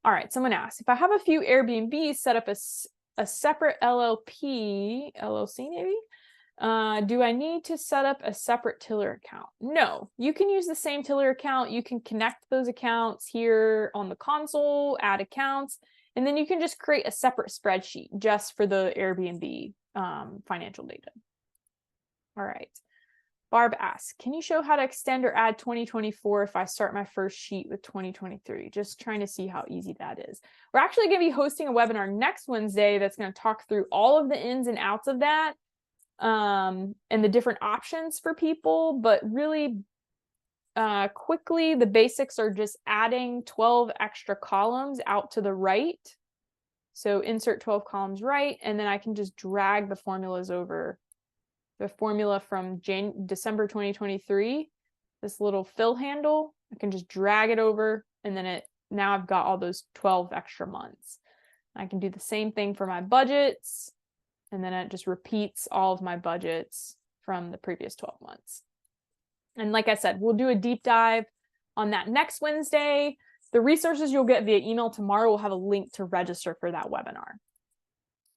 All right, someone asked, if I have a few Airbnbs set up as a separate LLC maybe, do I need to set up a separate Tiller account? No, you can use the same Tiller account. You can connect those accounts here on the console, add accounts, and then you can just create a separate spreadsheet just for the Airbnb financial data. All right. Barb asks, can you show how to extend or add 2024 if I start my first sheet with 2023? Just trying to see how easy that is. We're actually going to be hosting a webinar next Wednesday that's going to talk through all of the ins and outs of that. And the different options for people, but really quickly, the basics are just adding 12 extra columns out to the right. So insert 12 columns right, and then I can just drag the formulas over. The formula from December 2023, this little fill handle, I can just drag it over, and then now I've got all those 12 extra months. I can do the same thing for my budgets. And then it just repeats all of my budgets from the previous 12 months. And like I said, we'll do a deep dive on that next Wednesday. The resources you'll get via email tomorrow will have a link to register for that webinar.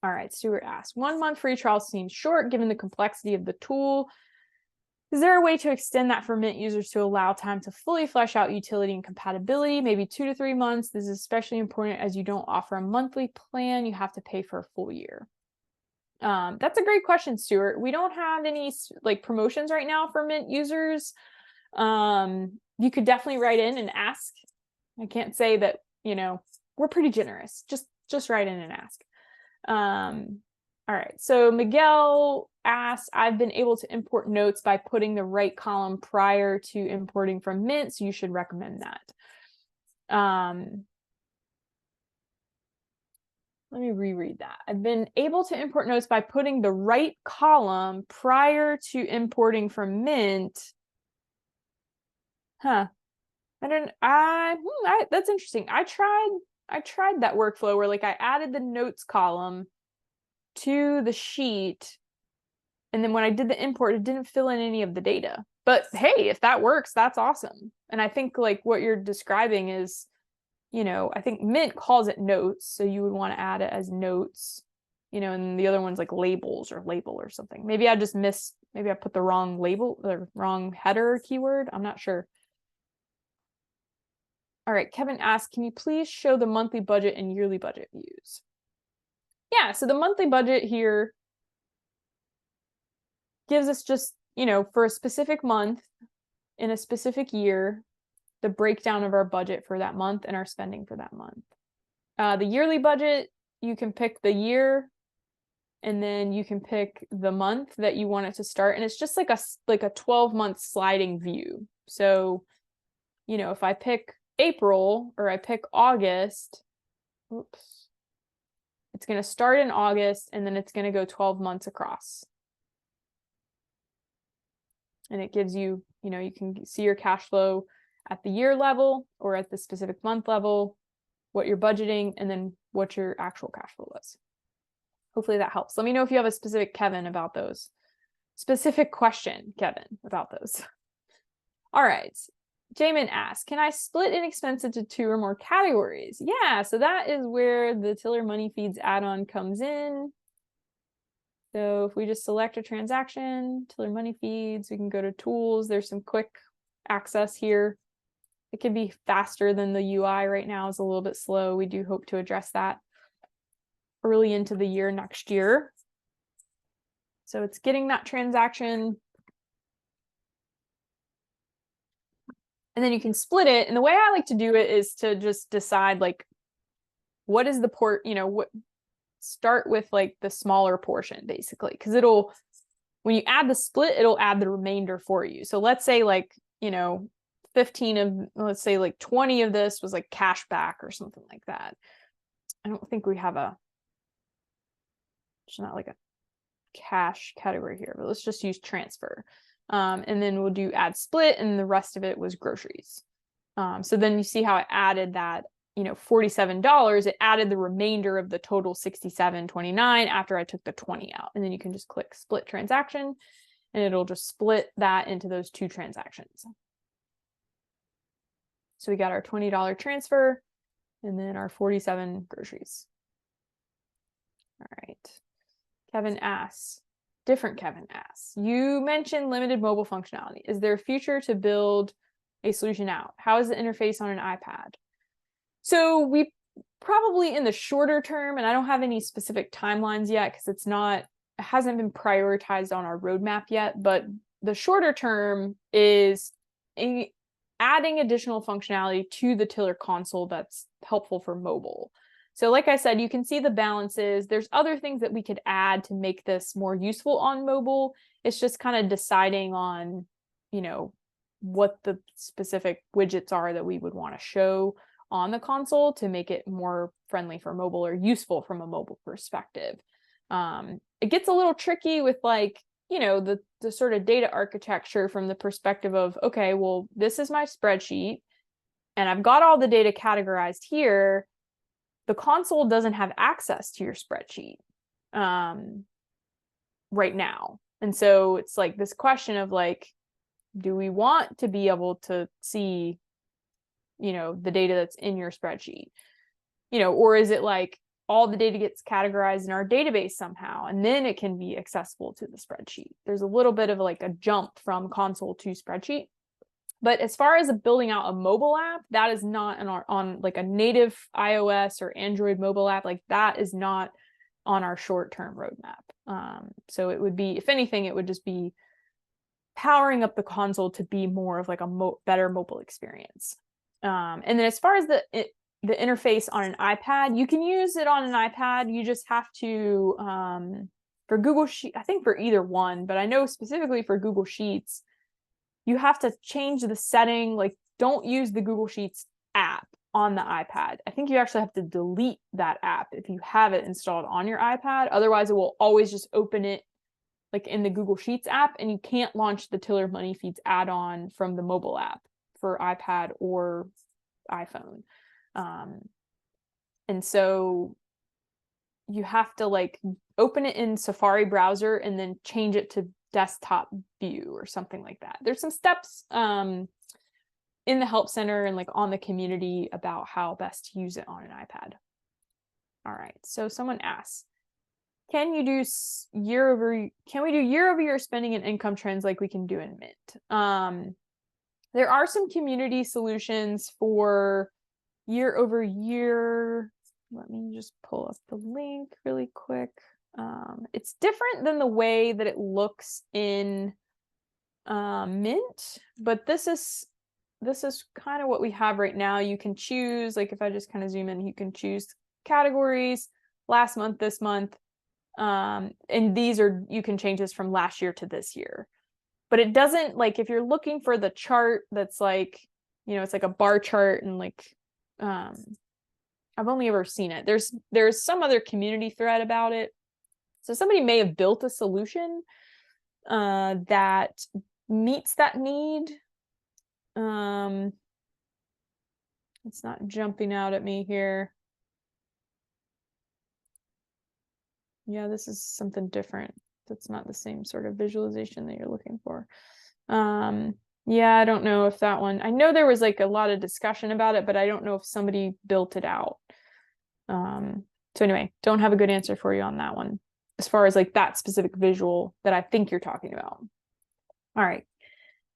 All right, Stuart asks, 1 month free trial seems short given the complexity of the tool. Is there a way to extend that for Mint users to allow time to fully flesh out utility and compatibility, maybe 2 to 3 months? This is especially important as you don't offer a monthly plan. You have to pay for a full year. That's a great question, Stuart. We don't have any like promotions right now for Mint users. You could definitely write in and ask. I can't say that, you know, we're pretty generous. Just write in and ask. All right, so Miguel asks, I've been able to import notes by putting the right column prior to importing from Mint, so you should recommend that. Let me reread that. I've been able to import notes by putting the right column prior to importing from Mint. Huh. That's interesting. I tried that workflow where like I added the notes column to the sheet, and then when I did the import, it didn't fill in any of the data. But hey, if that works, that's awesome. And I think like what you're describing is, you know, I think Mint calls it notes, so you would want to add it as notes, you know, and the other one's like labels or label or something. Maybe I put the wrong label or wrong header keyword. I'm not sure. All right, Kevin asks, can you please show the monthly budget and yearly budget views? Yeah, so the monthly budget here gives us just, you know, for a specific month in a specific year, the breakdown of our budget for that month and our spending for that month. The yearly budget, you can pick the year and then you can pick the month that you want it to start. And it's just like a 12-month sliding view. So, you know, if I pick April or I pick August, it's going to start in August and then it's going to go 12 months across. And it gives you, you know, you can see your cash flow at the year level or at the specific month level, what you're budgeting, and then what your actual cash flow was. Hopefully that helps. Let me know if you have a specific question, Kevin, about those. All right. Jamin asks, can I split an expense into 2 or more categories? Yeah, so that is where the Tiller Money Feeds add-on comes in. So if we just select a transaction, Tiller Money Feeds, we can go to tools. There's some quick access here. It can be faster than the UI right now. It's a little bit slow. We do hope to address that early into the year next year. So it's getting that transaction. And then you can split it. And the way I like to do it is to just decide like, what is the start with like the smaller portion basically. Because when you add the split, it'll add the remainder for you. So let's say like, you know, let's say like 20 of this was like cash back or something like that. I don't think we have it's not like a cash category here, but let's just use transfer. And then we'll do add split, and the rest of it was groceries. So then you see how I added that, you know, $47. It added the remainder of the total $67.29 after I took the 20 out. And then you can just click split transaction, and it'll just split that into those 2 transactions. So we got our $20 transfer and then our 47 groceries. All right. Different Kevin asks, you mentioned limited mobile functionality. Is there a future to build a solution out? How is the interface on an iPad? So we probably in the shorter term, and I don't have any specific timelines yet because it hasn't been prioritized on our roadmap yet, but the shorter term is adding additional functionality to the Tiller console that's helpful for mobile. So like I said, you can see the balances. There's other things that we could add to make this more useful on mobile. It's just kind of deciding on, you know, what the specific widgets are that we would want to show on the console to make it more friendly for mobile or useful from a mobile perspective. It gets a little tricky with like, you know, the sort of data architecture from the perspective of, okay, well, this is my spreadsheet and I've got all the data categorized here. The console doesn't have access to your spreadsheet right now. And so it's like this question of like, do we want to be able to see, the data that's in your spreadsheet, or is it like all the data gets categorized in our database somehow, and then it can be accessible to the spreadsheet. There's a little bit of like a jump from console to spreadsheet. But as far as building out a mobile app, that is not on like a native iOS or Android mobile app. Like that is not on our short-term roadmap. So it would be, if anything, it would just be powering up the console to be more of like a better mobile experience. And then as far as the interface on an iPad, you can use it on an iPad. You just have to, for Google Sheets, I think for either one, but I know specifically for Google Sheets, you have to change the setting. Like, don't use the Google Sheets app on the iPad. I think you actually have to delete that app if you have it installed on your iPad. Otherwise, it will always just open it like in the Google Sheets app, and you can't launch the Tiller Money Feeds add-on from the mobile app for iPad or iPhone. And so you have to like open it in Safari browser and then change it to desktop view or something like that. There's some steps in the help center and like on the community about how best to use it on an iPad. All right, so someone asks, can we do year-over-year spending and income trends like we can do in Mint? There are some community solutions for year-over-year. Let me just pull up the link really quick. It's different than the way that it looks in Mint, but this is kind of what we have right now. You can choose, like if I just kind of zoom in, you can choose categories, last month, this month, and you can change this from last year to this year. But it doesn't, like if you're looking for the chart that's like, it's like a bar chart and like, I've only ever seen it. There's some other community thread about it. So somebody may have built a solution that meets that need. It's not jumping out at me here. Yeah, this is something different. That's not the same sort of visualization that you're looking for. Yeah, I don't know if that one, I know there was like a lot of discussion about it, but I don't know if somebody built it out. So anyway, don't have a good answer for you on that one, as far as like that specific visual that I think you're talking about. All right.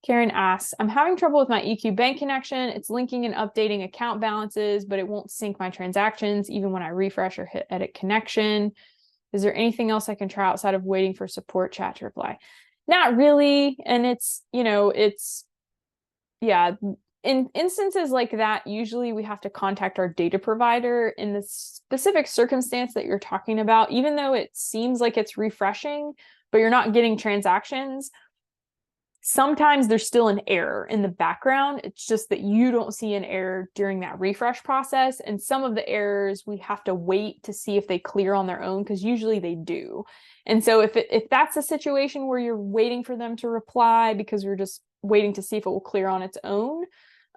Karen asks, I'm having trouble with my EQ bank connection. It's linking and updating account balances, but it won't sync my transactions even when I refresh or hit edit connection. Is there anything else I can try outside of waiting for support chat to reply? Not really. And yeah, in instances like that, usually we have to contact our data provider in the specific circumstance that you're talking about. Even though it seems like it's refreshing, but you're not getting transactions, sometimes there's still an error in the background. It's just that you don't see an error during that refresh process. And some of the errors we have to wait to see if they clear on their own, because usually they do. And so if that's a situation where you're waiting for them to reply because you're just waiting to see if it will clear on its own,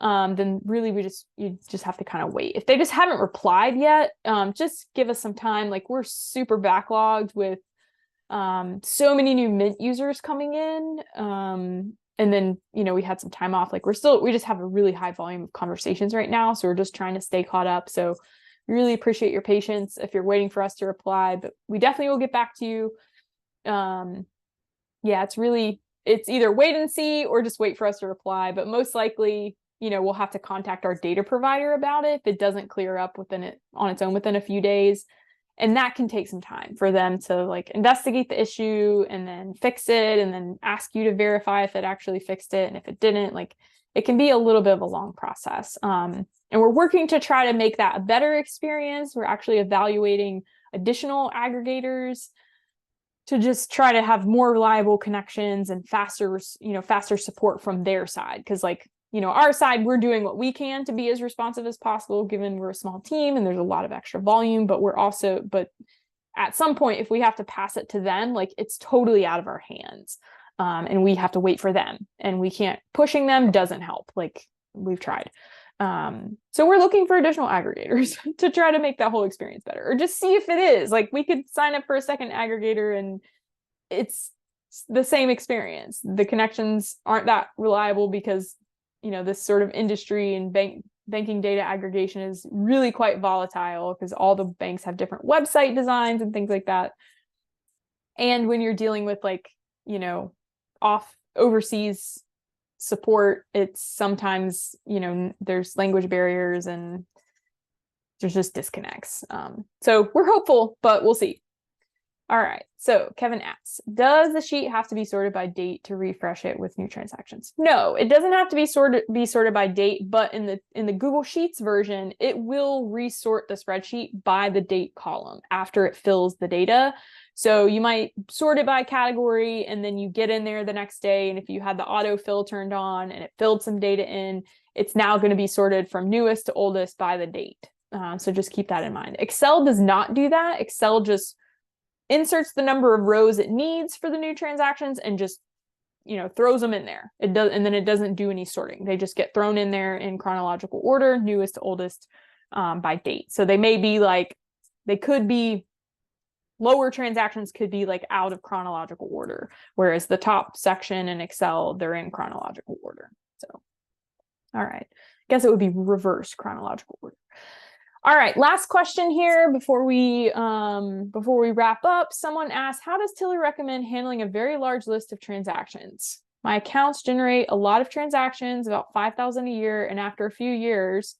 then really you just have to kind of wait. If they just haven't replied yet, just give us some time. Like, we're super backlogged with so many new Mint users coming in, and then we had some time off. Like, we just have a really high volume of conversations right now, so we're just trying to stay caught up. So we really appreciate your patience if you're waiting for us to reply, but we definitely will get back to you. Yeah, it's either wait and see or just wait for us to reply, but most likely we'll have to contact our data provider about it if it doesn't clear up on its own within a few days. And that can take some time for them to like investigate the issue and then fix it and then ask you to verify if it actually fixed it. And if it didn't, like, it can be a little bit of a long process. And we're working to try to make that a better experience. We're actually evaluating additional aggregators to just try to have more reliable connections and faster support from their side. Because our side, we're doing what we can to be as responsive as possible, given we're a small team and there's a lot of extra volume, but at some point, if we have to pass it to them, like, it's totally out of our hands. And we have to wait for them, and pushing them doesn't help. Like, we've tried. So we're looking for additional aggregators to try to make that whole experience better, or just see if it is. Like, we could sign up for a second aggregator and it's the same experience. The connections aren't that reliable because this sort of industry and banking data aggregation is really quite volatile because all the banks have different website designs and things like that. And when you're dealing with like, you know, overseas support, it's sometimes, you know, there's language barriers and there's just disconnects. So we're hopeful, but we'll see. All right, so Kevin asks, does the sheet have to be sorted by date to refresh it with new transactions? No, it doesn't have to be sorted by date, but in the Google Sheets version, it will resort the spreadsheet by the date column after it fills the data. So you might sort it by category, and then you get in there the next day, and if you had the autofill turned on and it filled some data in, it's now going to be sorted from newest to oldest by the date. So just keep that in mind. Excel does not do that. Excel just inserts the number of rows it needs for the new transactions and just, you know, throws them in there. It does, and then it doesn't do any sorting. They just get thrown in there in chronological order, newest to oldest, by date. So they may be like, they could be lower transactions could be like out of chronological order, whereas the top section in Excel, they're in chronological order. So, all right, I guess it would be reverse chronological order. All right, last question here before we wrap up. Someone asked, how does Tiller recommend handling a very large list of transactions? My accounts generate a lot of transactions, about 5,000 a year, and after a few years,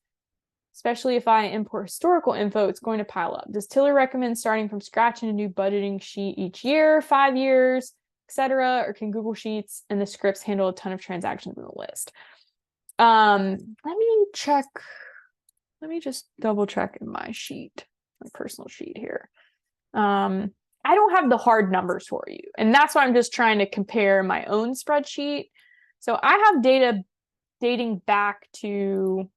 especially if I import historical info, it's going to pile up. Does Tiller recommend starting from scratch in a new budgeting sheet each year, 5 years, etc., or can Google Sheets and the scripts handle a ton of transactions in the list? Let me check. Let me just double check in my sheet, my personal sheet here. I don't have the hard numbers for you, and that's why I'm just trying to compare my own spreadsheet. So I have data dating back to,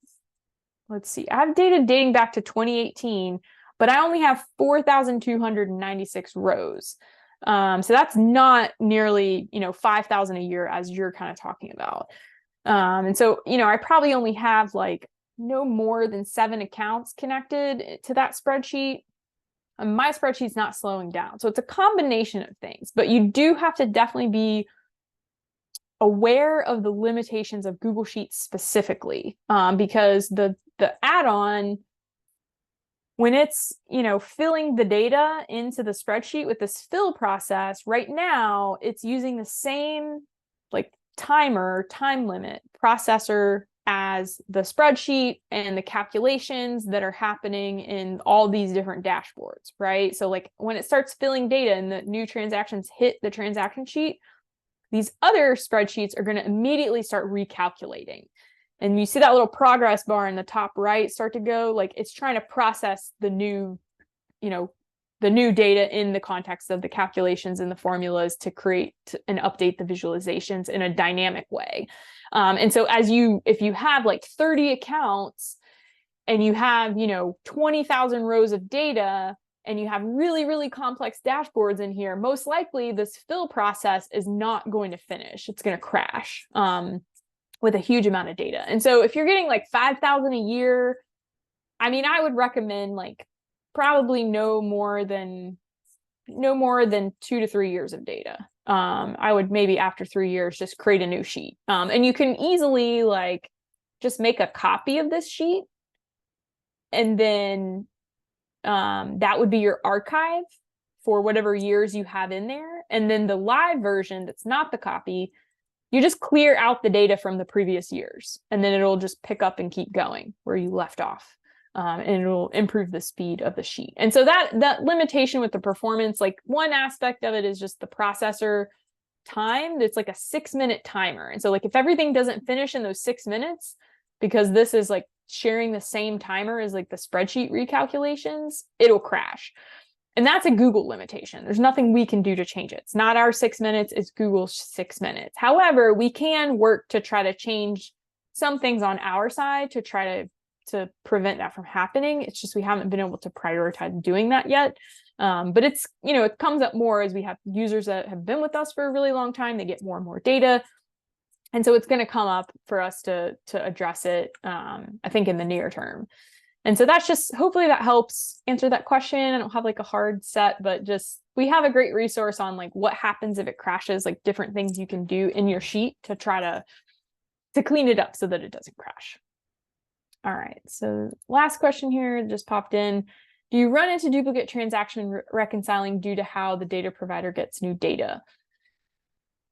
let's see, I have data dating back to 2018, but I only have 4,296 rows. So that's not nearly, you know, 5,000 a year as you're kind of talking about. And so, you know, I probably only have like no more than 7 accounts connected to that spreadsheet. My spreadsheet's not slowing down. So it's a combination of things, but you do have to definitely be aware of the limitations of Google Sheets specifically, because the add-on, when it's, you know, filling the data into the spreadsheet with this fill process, right now it's using the same like time limit processor as the spreadsheet and the calculations that are happening in all these different dashboards, right? So like when it starts filling data and the new transactions hit the transaction sheet, these other spreadsheets are going to immediately start recalculating. And you see that little progress bar in the top right start to go, like it's trying to process the new, you know, the new data in the context of the calculations and the formulas to create and update the visualizations in a dynamic way. And so if you have like 30 accounts and you have, you know, 20,000 rows of data and you have really, really complex dashboards in here, most likely this fill process is not going to finish. It's going to crash with a huge amount of data. And so if you're getting like 5,000 a year, I mean, I would recommend like probably no more than 2 to 3 years of data. I would maybe after 3 years just create a new sheet. And you can easily like just make a copy of this sheet, and then that would be your archive for whatever years you have in there. And then the live version that's not the copy, you just clear out the data from the previous years, and then it'll just pick up and keep going where you left off. And it'll improve the speed of the sheet. And so that limitation with the performance, like one aspect of it is just the processor time. It's like a 6-minute timer. And so like if everything doesn't finish in those 6 minutes, because this is like sharing the same timer as like the spreadsheet recalculations, it'll crash. And that's a Google limitation. There's nothing we can do to change it. It's not our 6 minutes, it's Google's 6 minutes. However, we can work to try to change some things on our side to try to prevent that from happening. It's just we haven't been able to prioritize doing that yet. But it's, you know, it comes up more as we have users that have been with us for a really long time. They get more and more data. And so it's going to come up for us to address it, I think, in the near term. And so that's just, hopefully that helps answer that question. I don't have like a hard set, but just, we have a great resource on like what happens if it crashes, like different things you can do in your sheet to try to clean it up so that it doesn't crash. All right, so last question here just popped in. Do you run into duplicate transaction reconciling due to how the data provider gets new data?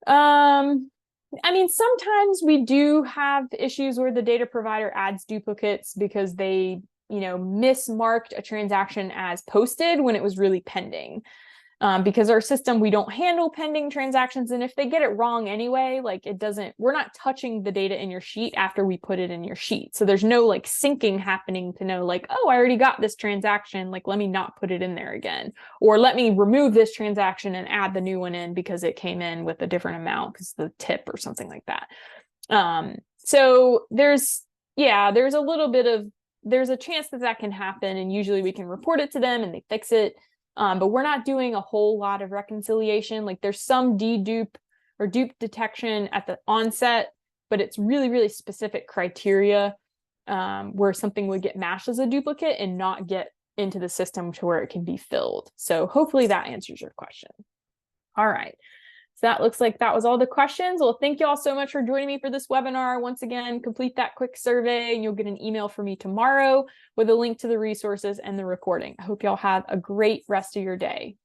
I mean, sometimes we do have issues where the data provider adds duplicates because they, mismarked a transaction as posted when it was really pending. Because our system, we don't handle pending transactions. And if they get it wrong anyway, like we're not touching the data in your sheet after we put it in your sheet. So there's no like syncing happening to know like, oh, I already got this transaction. Like, let me not put it in there again. Or let me remove this transaction and add the new one in because it came in with a different amount because the tip or something like that. So there's a chance that can happen. And usually we can report it to them and they fix it. But we're not doing a whole lot of reconciliation. Like there's some dedupe or dupe detection at the onset, but it's really, really specific criteria where something would get matched as a duplicate and not get into the system to where it can be filled. So hopefully that answers your question. All right. So that looks like that was all the questions. Well, thank you all so much for joining me for this webinar. Once again, complete that quick survey and you'll get an email from me tomorrow with a link to the resources and the recording. I hope y'all have a great rest of your day.